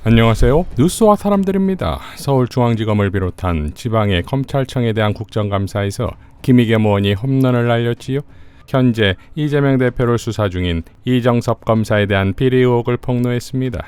안녕하세요. 뉴스와 사람들입니다. 서울중앙지검을 비롯한 지방의 검찰청에 대한 국정감사에서 김의겸 의원이 홈런을 날렸지요. 현재 이재명 대표를 수사 중인 이정섭 검사에 대한 비리 의혹을 폭로했습니다.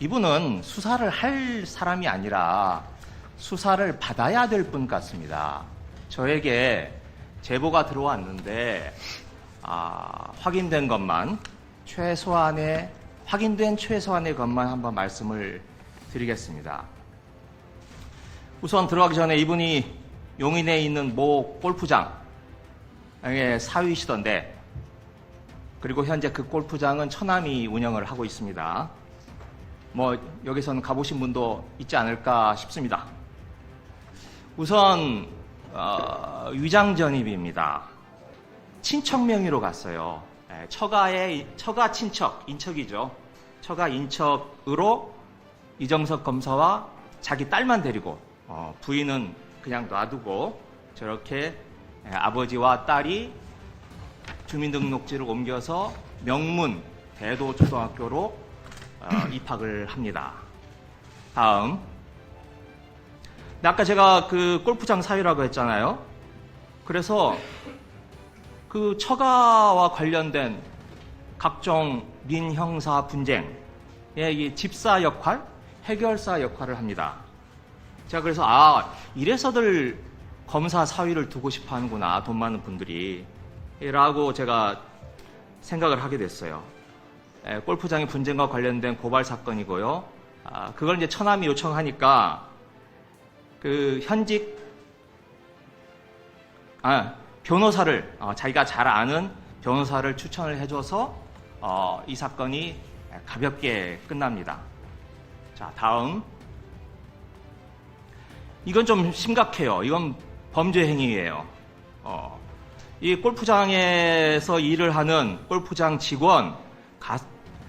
이분은 수사를 할 사람이 아니라 수사를 받아야 될 분 같습니다. 저에게 제보가 들어왔는데 확인된 것만 확인된 최소한의 것만 한번 말씀을 드리겠습니다. 우선 들어가기 전에 이분이 용인에 있는 모 골프장의 사위시던데, 그리고 현재 그 골프장은 처남이 운영을 하고 있습니다. 여기서는 가보신 분도 있지 않을까 싶습니다. 우선 위장 전입입니다. 친척 명의로 갔어요. 처가 친척, 인척이죠. 처가 인척으로 이정섭 검사와 자기 딸만 데리고 부인은 그냥 놔두고 저렇게 아버지와 딸이 주민등록지를 옮겨서 명문 대도초등학교로 입학을 합니다. 다음, 아까 제가 그 골프장 사유라고 했잖아요. 그래서 그 처가와 관련된 각종 민형사 분쟁의 이 집사 역할, 해결사 역할을 합니다. 제가 그래서 이래서들 검사 사위를 두고 싶어 하는구나, 돈 많은 분들이 라고 제가 생각을 하게 됐어요. 골프장의 분쟁과 관련된 고발 사건이고요. 그걸 이제 처남이 요청하니까 그 현직 변호사를 자기가 잘 아는 변호사를 추천을 해줘서 이 사건이 가볍게 끝납니다. 자, 다음. 이건 좀 심각해요. 이건 범죄 행위예요. 이 골프장에서 일을 하는 골프장 직원,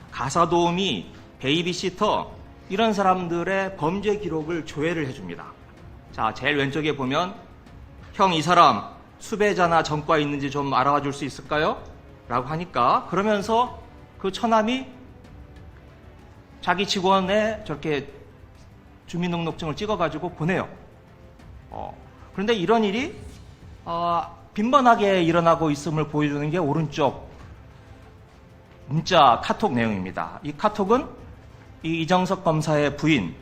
가사도우미, 베이비시터, 이런 사람들의 범죄 기록을 조회를 해줍니다. 자, 제일 왼쪽에 보면 형, 이 사람 수배자나 전과 있는지 좀 알아봐 줄 수 있을까요? 라고 하니까, 그러면서 그 처남이 자기 직원의 저렇게 주민등록증을 찍어가지고 보내요. 그런데 이런 일이 빈번하게 일어나고 있음을 보여주는 게 오른쪽 문자 카톡 내용입니다. 이 카톡은 이 이정섭 검사의 부인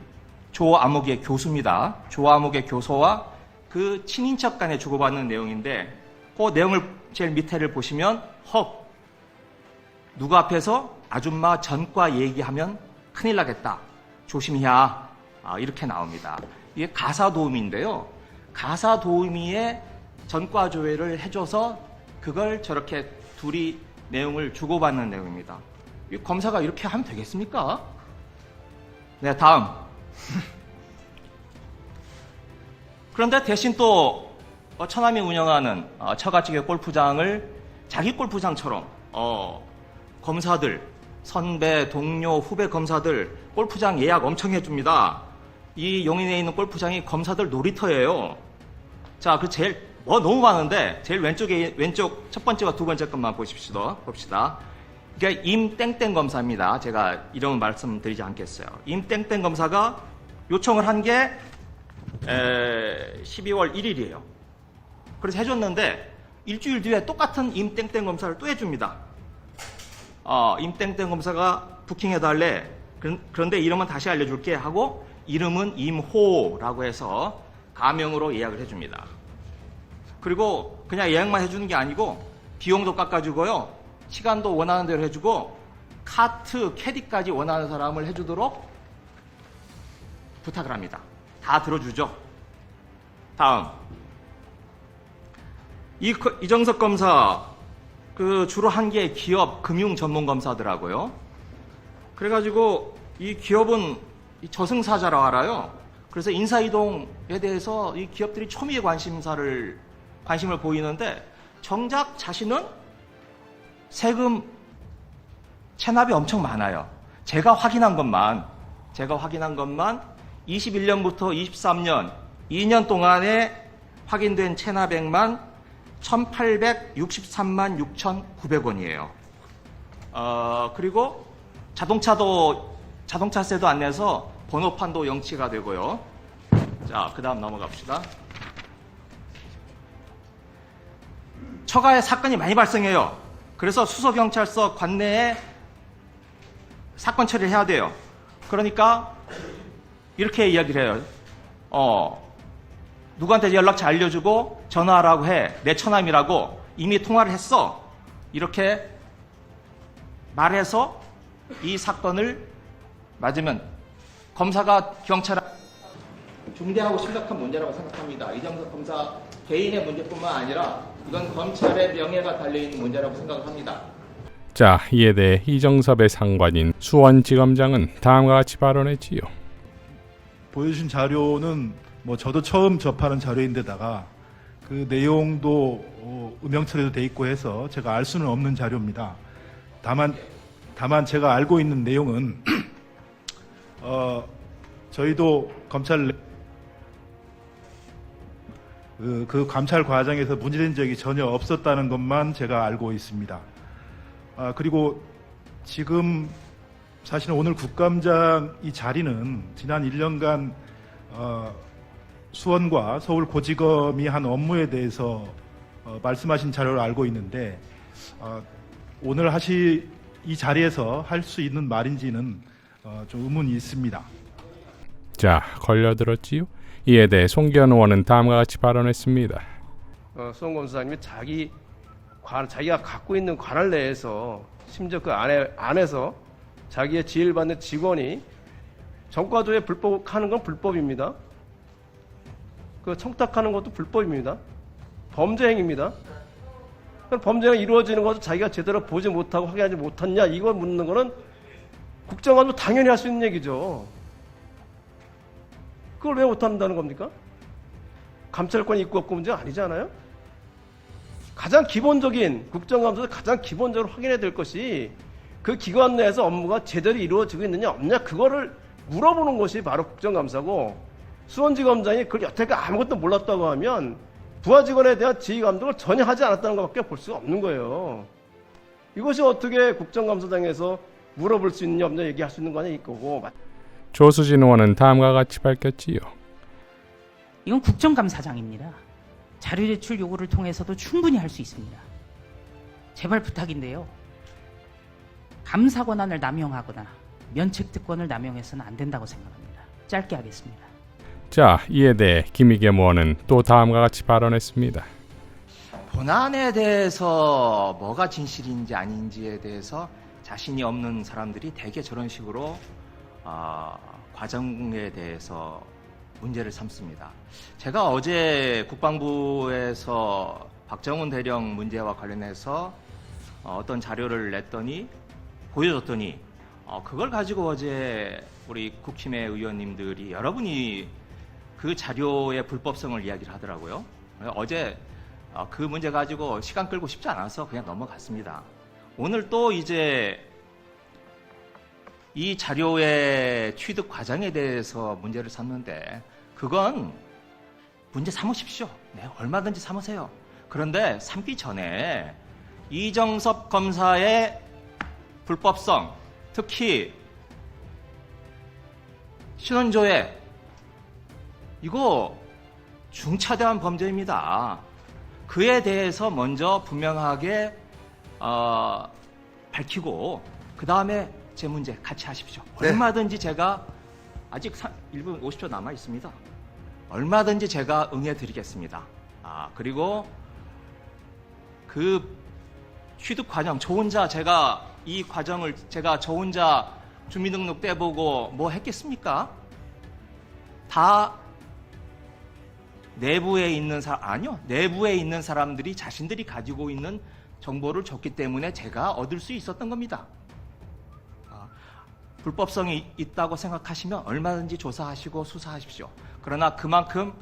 조아묵의 교수입니다. 조아묵의 교수와 그 친인척 간에 주고받는 내용인데, 그 내용을 제일 밑에를 보시면 누구 앞에서 아줌마 전과 얘기하면 큰일 나겠다, 조심해야, 이렇게 나옵니다. 이게 가사도우미인데요. 가사도우미의 전과 조회를 해줘서 그걸 저렇게 둘이 내용을 주고받는 내용입니다. 이 검사가 이렇게 하면 되겠습니까? 네, 다음. 그런데 대신 또 처남이 운영하는 처가집의 골프장을 자기 골프장처럼 검사들, 선배, 동료, 후배 검사들 골프장 예약 엄청 해줍니다. 이 용인에 있는 골프장이 검사들 놀이터예요. 자, 그 제일 너무 많은데 제일 왼쪽 첫 번째와 두 번째 것만 봅시다. 그러니까 임땡땡 검사입니다. 제가 이름은 말씀드리지 않겠어요. 임땡땡 검사가 요청을 한 게 12월 1일이에요. 그래서 해줬는데 일주일 뒤에 똑같은 임땡땡 검사를 또 해줍니다. 임땡땡 검사가 부킹해달래. 그런데 이름은 다시 알려줄게 하고 이름은 임호라고 해서 가명으로 예약을 해줍니다. 그리고 그냥 예약만 해주는 게 아니고 비용도 깎아주고요. 시간도 원하는 대로 해주고 카트, 캐디까지 원하는 사람을 해주도록 부탁을 합니다. 다 들어주죠. 다음. 이정섭 검사 주로 한 게 기업 금융 전문 검사더라고요. 그래가지고 이 기업은 저승사자라고 알아요. 그래서 인사이동에 대해서 이 기업들이 초미의 관심을 보이는데 정작 자신은 세금 체납이 엄청 많아요. 제가 확인한 것만 21년부터 23년 2년 동안에 확인된 체납액만 1,863만 6,900원이에요. 그리고 자동차도 자동차세도 안 내서 번호판도 영치가 되고요. 자, 그 다음 넘어가 봅시다. 처가에 사건이 많이 발생해요. 그래서 수서경찰서 관내에 사건 처리를 해야 돼요. 그러니까 이렇게 이야기를 해요. 누구한테 연락처 알려주고 전화하라고 해. 내 처남이라고 이미 통화를 했어. 이렇게 말해서 이 사건을 맞으면 검사가 경찰 중대하고 심각한 문제라고 생각합니다. 이정섭 검사 개인의 문제뿐만 아니라 이건 검찰의 명예가 달려있는 문제라고 생각합니다. 자, 이에 대해 이정섭의 상관인 수원지검장은 다음과 같이 발언했지요. 보여주신 자료는 뭐 저도 처음 접하는 자료인데다가 그 내용도 음영 처리도 돼 있고 해서 제가 알 수는 없는 자료입니다. 다만 제가 알고 있는 내용은 저희도 검찰 그 감찰 과정에서 문제된 적이 전혀 없었다는 것만 제가 알고 있습니다. 그리고 지금 사실은 오늘 국감장 이 자리는 지난 1년간 수원과 서울고지검이 한 업무에 대해서 말씀하신 자료를 알고 있는데 오늘 이 자리에서 할 수 있는 말인지는 좀 의문이 있습니다. 자, 걸려들었지요. 이에 대해 송기현 의원은 다음과 같이 발언했습니다. 수원 검사장님이 자기가 갖고 있는 관할 내에서 심지어 그 안에서 자기의 지휘를 받는 직원이 전과조에 불법하는 건 불법입니다. 그 청탁하는 것도 불법입니다. 범죄 행위입니다. 범죄가 이루어지는 것을 자기가 제대로 보지 못하고 확인하지 못했냐 이걸 묻는 거는 국정감도 당연히 할 수 있는 얘기죠. 그걸 왜 못한다는 겁니까? 감찰권이 있고 없고 문제가 아니잖아요. 가장 기본적인 국정감사에서 가장 기본적으로 확인해야 될 것이 그 기관 내에서 업무가 제대로 이루어지고 있느냐 없느냐 그거를 물어보는 것이 바로 국정감사고 수원지검장이 그걸 여태까지 아무것도 몰랐다고 하면 부하 직원에 대한 지휘 감독을 전혀 하지 않았다는 것밖에 볼 수가 없는 거예요. 이것이 어떻게 국정감사장에서 물어볼 수 있느냐 없느냐 얘기할 수 있는 거냐 이거고. 조수진 의원은 다음과 같이 밝혔지요. 이건 국정감사장입니다. 자료 제출 요구를 통해서도 충분히 할 수 있습니다. 제발 부탁인데요. 감사 권한을 남용하거나 면책 특권을 남용해서는 안 된다고 생각합니다. 짧게 하겠습니다. 자, 이에 대해 김의겸 의원은 또 다음과 같이 발언했습니다. 본안에 대해서 뭐가 진실인지 아닌지에 대해서 자신이 없는 사람들이 대개 저런 식으로 과정에 대해서 문제를 삼습니다. 제가 어제 국방부에서 박정훈 대령 문제와 관련해서 어떤 자료를 보여줬더니 그걸 가지고 어제 우리 국힘의 의원님들이 여러분이 그 자료의 불법성을 이야기를 하더라고요. 어제 그 문제 가지고 시간 끌고 싶지 않아서 그냥 넘어갔습니다. 오늘 또 이제 이 자료의 취득 과정에 대해서 문제를 삼는데 그건 문제 삼으십시오. 네, 얼마든지 삼으세요. 그런데 삼기 전에 이정섭 검사의 불법성, 특히 신원조회 이거 중차대한 범죄입니다. 그에 대해서 먼저 분명하게 밝히고 그 다음에 제 문제 같이 하십시오. 네. 얼마든지 제가 아직 1분 50초 남아 있습니다. 얼마든지 제가 응해드리겠습니다. 그리고 그 취득 과정 저 혼자 제가 이 과정을 저 혼자 주민등록 떼보고 뭐 했겠습니까? 다 내부에 있는 내부에 있는 사람들이 자신들이 가지고 있는 정보를 줬기 때문에 제가 얻을 수 있었던 겁니다. 불법성이 있다고 생각하시면 얼마든지 조사하시고 수사하십시오. 그러나 그만큼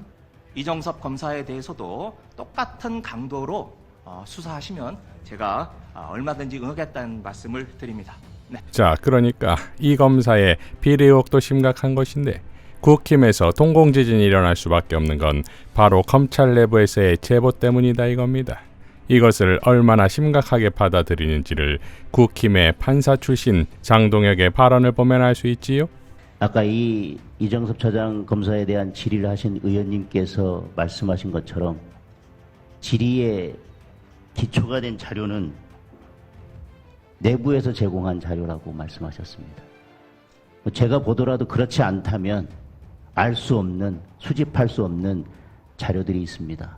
이정섭 검사에 대해서도 똑같은 강도로 수사하시면 제가 얼마든지 응하겠다는 말씀을 드립니다. 네. 자, 그러니까 이 검사의 비리 의혹도 심각한 것인데 국힘에서 동공지진이 일어날 수밖에 없는 건 바로 검찰 내부에서의 제보 때문이다 이겁니다. 이것을 얼마나 심각하게 받아들이는지를 국힘의 판사 출신 장동혁의 발언을 보면 알 수 있지요. 아까 이정섭 차장 검사에 대한 질의를 하신 의원님께서 말씀하신 것처럼 질의의 기초가 된 자료는 내부에서 제공한 자료라고 말씀하셨습니다. 제가 보더라도 그렇지 않다면 알 수 없는, 수집할 수 없는 자료들이 있습니다.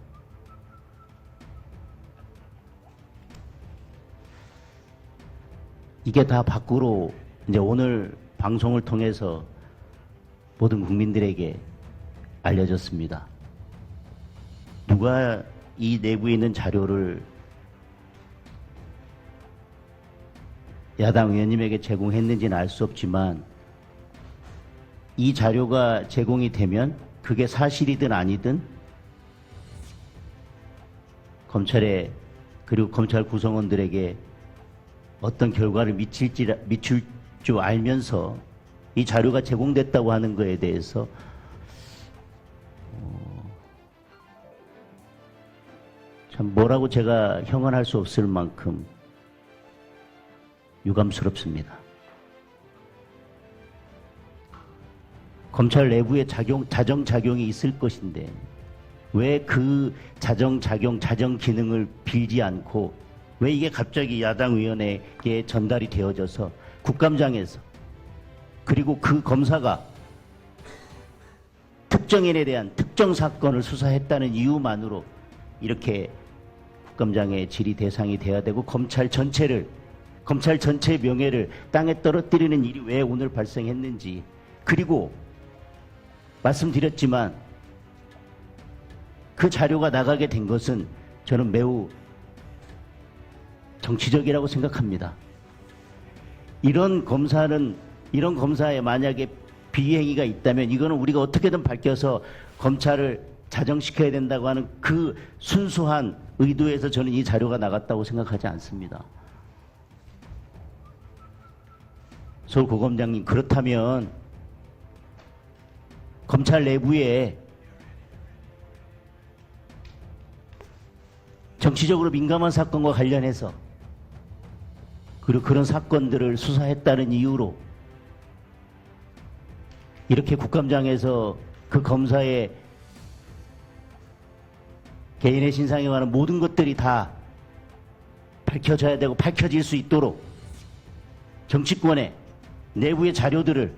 이게 다 밖으로 이제 오늘 방송을 통해서 모든 국민들에게 알려졌습니다. 누가 이 내부에 있는 자료를 야당 의원님에게 제공했는지는 알 수 없지만 이 자료가 제공이 되면 그게 사실이든 아니든 검찰에 그리고 검찰 구성원들에게 어떤 결과를 미칠 줄 알면서 이 자료가 제공됐다고 하는 것에 대해서 참 뭐라고 제가 형언할 수 없을 만큼 유감스럽습니다. 검찰 내부에 자정작용이 있을 것인데 왜 그 자정작용, 자정기능을 빌지 않고 왜 이게 갑자기 야당 의원에게 전달이 되어져서 국감장에서 그리고 그 검사가 특정인에 대한 특정 사건을 수사했다는 이유만으로 이렇게 국감장의 질의 대상이 돼야 되고 검찰 전체의 명예를 땅에 떨어뜨리는 일이 왜 오늘 발생했는지, 그리고 말씀드렸지만 그 자료가 나가게 된 것은 저는 매우 정치적이라고 생각합니다. 이런 검사에 만약에 비행위가 있다면 이거는 우리가 어떻게든 밝혀서 검찰을 자정시켜야 된다고 하는 그 순수한 의도에서 저는 이 자료가 나갔다고 생각하지 않습니다. 서울고검장님, 그렇다면 검찰 내부에 정치적으로 민감한 사건과 관련해서 그리고 그런 사건들을 수사했다는 이유로 이렇게 국감장에서 그 검사의 개인의 신상에 관한 모든 것들이 다 밝혀져야 되고 밝혀질 수 있도록 정치권의 내부의 자료들을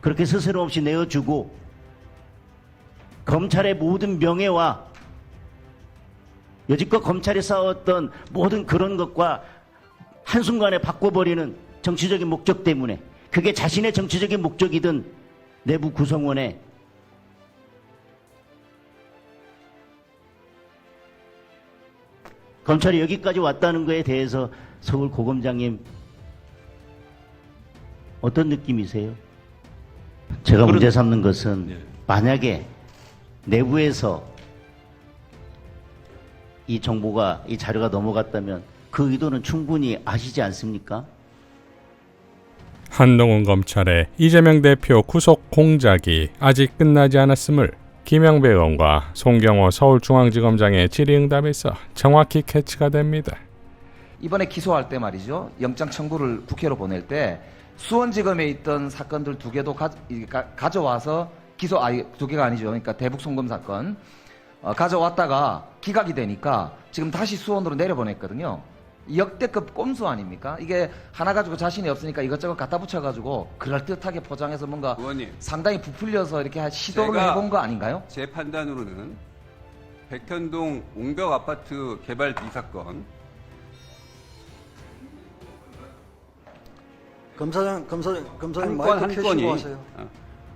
그렇게 스스럼 없이 내어주고 검찰의 모든 명예와 여지껏 검찰이 쌓아왔던 모든 그런 것과 한순간에 바꿔버리는 정치적인 목적 때문에, 그게 자신의 정치적인 목적이든 내부 구성원의 검찰이 여기까지 왔다는 것에 대해서 서울고검장님 어떤 느낌이세요? 제가 문제 삼는 것은 만약에 내부에서 이 정보가, 이 자료가 넘어갔다면 그 의도는 충분히 아시지 않습니까? 한동훈 검찰의 이재명 대표 구속 공작이 아직 끝나지 않았음을 김영배 의원과 송경호 서울중앙지검장의 질의응답에서 정확히 캐치가 됩니다. 이번에 기소할 때 말이죠. 영장 청구를 국회로 보낼 때 수원지검에 있던 사건들 2개도 가져와서 기소, 아니 2개가 아니죠. 그러니까 대북 송금 사건 가져왔다가 기각이 되니까 지금 다시 수원으로 내려보냈거든요. 역대급 꼼수 아닙니까? 이게 하나 가지고 자신이 없으니까 이것저것 갖다 붙여가지고 그럴듯하게 포장해서 뭔가 의원님, 상당히 부풀려서 이렇게 시도를 해본 거 아닌가요? 제 판단으로는 백현동 옹벽 아파트 개발 비사건, 검사님 한 마이크 건 켜시고 건이 하세요.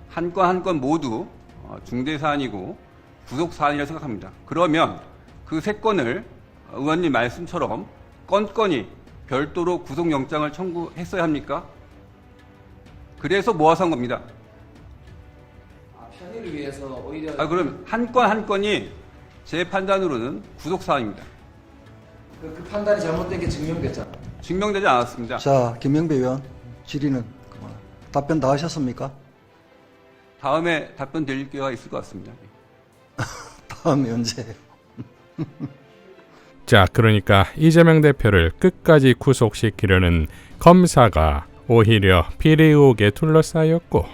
한 건 모두 중대 사안이고 구속 사안이라고 생각합니다. 그러면 그 3건을 의원님 말씀처럼 건건이 별도로 구속영장을 청구했어야 합니까? 그래서 모아서 한 겁니다. 편의를 위해서 오히려 그럼 한 건이 제 판단으로는 구속 사안입니다. 그 판단이 잘못된 게 증명됐잖아요. 증명되지 않았습니다. 자, 김명배 의원 질의는 그만. 답변 다 하셨습니까? 다음에 답변 드릴 기회가 있을 것 같습니다. 다음에 언제? 자, 그러니까 이재명 대표를 끝까지 구속시키려는 검사가 오히려 비리 의혹에 둘러싸였고,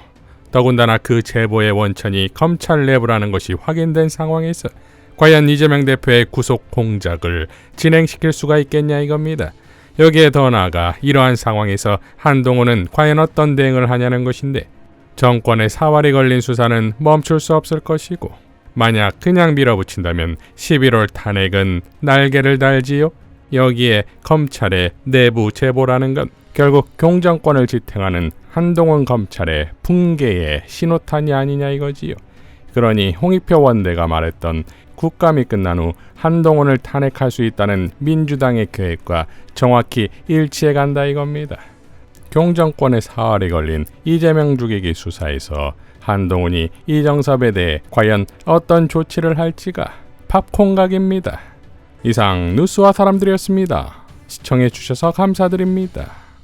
더군다나 그 제보의 원천이 검찰 내부라는 것이 확인된 상황에서 과연 이재명 대표의 구속 공작을 진행시킬 수가 있겠냐 이겁니다. 여기에 더 나아가 이러한 상황에서 한동훈은 과연 어떤 대응을 하냐는 것인데, 정권의 사활이 걸린 수사는 멈출 수 없을 것이고, 만약 그냥 밀어붙인다면 11월 탄핵은 날개를 달지요. 여기에 검찰의 내부 제보라는 건 결국 경정권을 지탱하는 한동훈 검찰의 붕괴의 신호탄이 아니냐 이거지요. 그러니 홍익표 원내가 말했던 국감이 끝난 후 한동훈을 탄핵할 수 있다는 민주당의 계획과 정확히 일치해 간다 이겁니다. 경정권의 사활이 걸린 이재명 죽이기 수사에서 한동훈이 이정섭에 대해 과연 어떤 조치를 할지가 팝콘각입니다. 이상 뉴스와 사람들이었습니다. 시청해 주셔서 감사드립니다.